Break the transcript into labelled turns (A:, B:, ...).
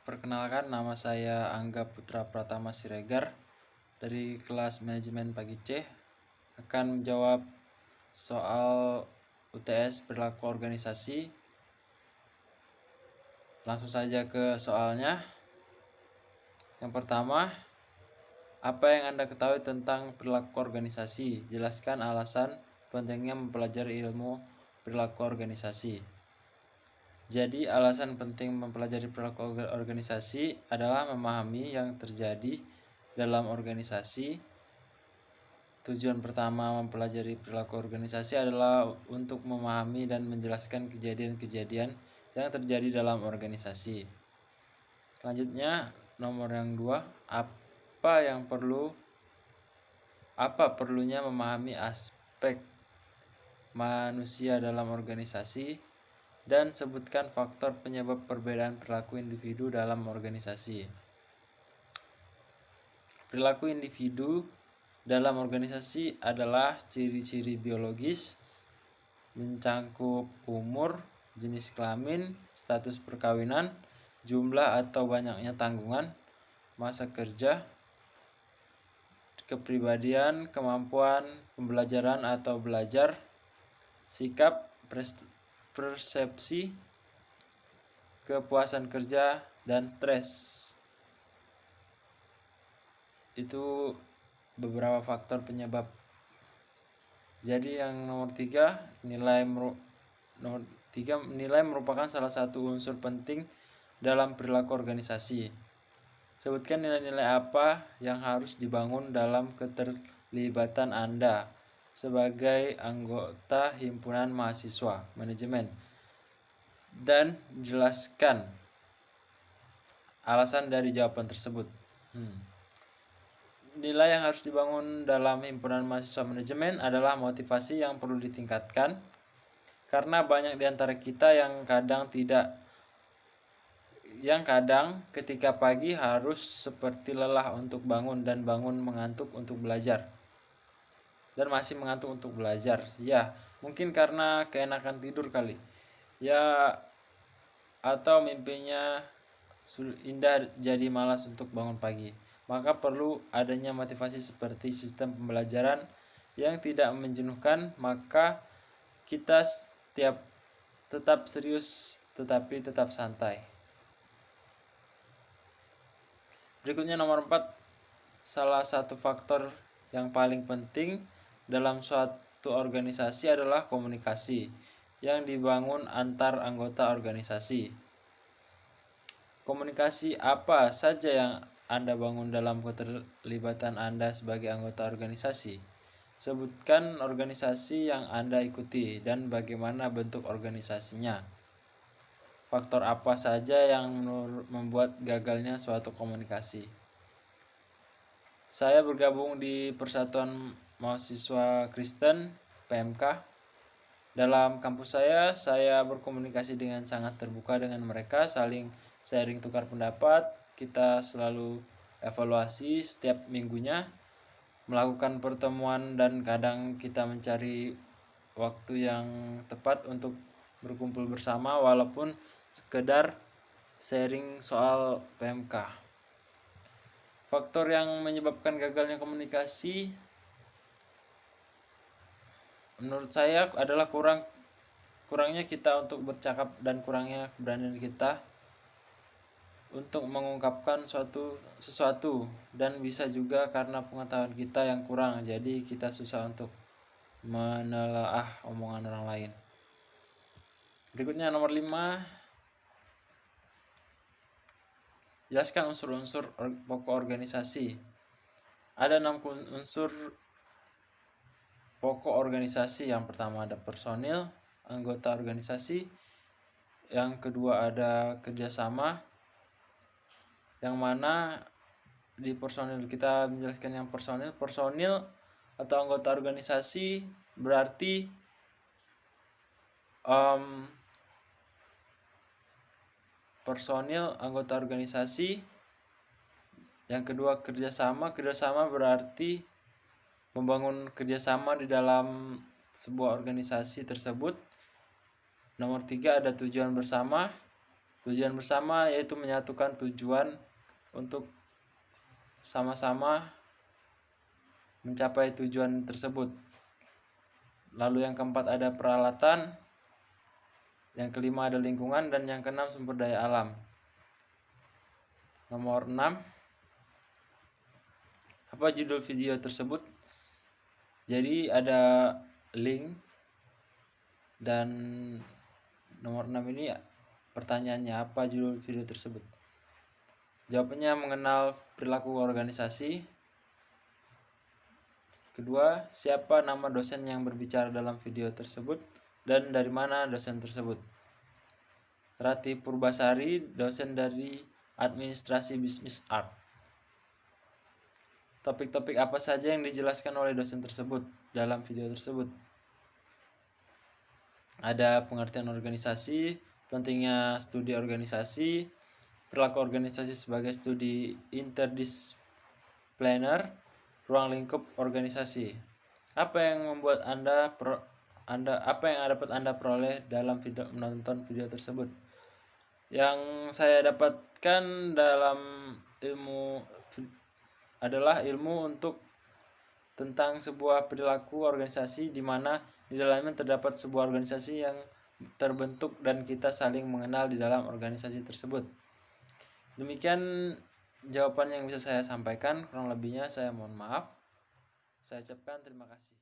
A: Perkenalkan, nama saya Angga Putra Pratama Siregar dari kelas Manajemen Pagi C. Akan menjawab soal UTS perilaku organisasi. Langsung saja ke soalnya. Yang pertama, apa yang Anda ketahui tentang perilaku organisasi? Jelaskan alasan pentingnya mempelajari ilmu perilaku organisasi. Jadi, alasan penting mempelajari perilaku organisasi adalah memahami yang terjadi dalam organisasi. Tujuan pertama mempelajari perilaku organisasi adalah untuk memahami dan menjelaskan kejadian-kejadian yang terjadi dalam organisasi. Selanjutnya, nomor yang 2, apa perlunya memahami aspek manusia dalam organisasi, dan sebutkan faktor penyebab perbedaan perilaku individu dalam organisasi. Perilaku individu dalam organisasi adalah ciri-ciri biologis, mencangkup umur, jenis kelamin, status perkawinan, jumlah atau banyaknya tanggungan, masa kerja, kepribadian, kemampuan, pembelajaran atau belajar, sikap, persepsi, kepuasan kerja, dan stres. Itu beberapa faktor penyebab. Jadi yang nomor 3, nilai merupakan salah satu unsur penting dalam perilaku organisasi. Sebutkan nilai-nilai apa yang harus dibangun dalam keterlibatan Anda sebagai anggota himpunan mahasiswa manajemen, dan jelaskan alasan dari jawaban tersebut. Nilai yang harus dibangun dalam himpunan mahasiswa manajemen adalah motivasi yang perlu ditingkatkan, karena banyak di antara kita yang kadang ketika pagi harus seperti lelah untuk bangun dan bangun mengantuk untuk belajar, dan masih mengantuk untuk belajar. Ya, mungkin karena keenakan tidur kali. Ya, atau mimpinya indah jadi malas untuk bangun pagi. Maka perlu adanya motivasi seperti sistem pembelajaran yang tidak menjenuhkan, maka kita tetap serius tetapi tetap santai. Berikutnya nomor 4, salah satu faktor yang paling penting dalam suatu organisasi adalah komunikasi yang dibangun antar anggota organisasi. Komunikasi apa saja yang Anda bangun dalam keterlibatan Anda sebagai anggota organisasi? Sebutkan organisasi yang Anda ikuti dan bagaimana bentuk organisasinya. Faktor apa saja yang membuat gagalnya suatu komunikasi? Saya bergabung di Persatuan Mahasiswa Kristen (PMK). Dalam kampus saya berkomunikasi dengan sangat terbuka dengan mereka, saling sharing tukar pendapat. Kita selalu evaluasi setiap minggunya, melakukan pertemuan, dan kadang kita mencari waktu yang tepat untuk berkumpul bersama walaupun sekedar sharing soal PMK. Faktor yang menyebabkan gagalnya komunikasi menurut saya adalah kurangnya kita untuk bercakap dan kurangnya keberanian kita untuk mengungkapkan sesuatu, dan bisa juga karena pengetahuan kita yang kurang, jadi kita susah untuk menelaah omongan orang lain. Berikutnya nomor 5, jelaskan unsur-unsur pokok organisasi. Ada 6 unsur pokok organisasi. Yang pertama ada personil, anggota organisasi. Yang kedua ada kerjasama, yang mana di personil kita menjelaskan yang personil atau anggota organisasi berarti personil anggota organisasi. Yang kedua kerjasama berarti membangun kerjasama di dalam sebuah organisasi tersebut. Nomor 3 ada tujuan bersama. Tujuan bersama yaitu menyatukan tujuan untuk sama-sama mencapai tujuan tersebut. Lalu yang keempat ada peralatan, yang kelima ada lingkungan, dan yang keenam sumber daya alam. Nomor 6, apa judul video tersebut? Jadi ada link, dan nomor 6 ini pertanyaannya, apa judul video tersebut? Jawabannya mengenal perilaku organisasi. Kedua, siapa nama dosen yang berbicara dalam video tersebut dan dari mana dosen tersebut? Rati Purbasari, dosen dari Administrasi Bisnis Art. Topik-topik apa saja yang dijelaskan oleh dosen tersebut dalam video tersebut? Ada pengertian organisasi, pentingnya studi organisasi, perilaku organisasi sebagai studi interdisipliner, ruang lingkup organisasi. Apa yang membuat apa yang dapat Anda peroleh dalam menonton video tersebut? Yang saya dapatkan dalam ilmu adalah ilmu untuk tentang sebuah perilaku organisasi, di mana di dalamnya terdapat sebuah organisasi yang terbentuk dan kita saling mengenal di dalam organisasi tersebut. Demikian jawaban yang bisa saya sampaikan, kurang lebihnya saya mohon maaf. Saya ucapkan terima kasih.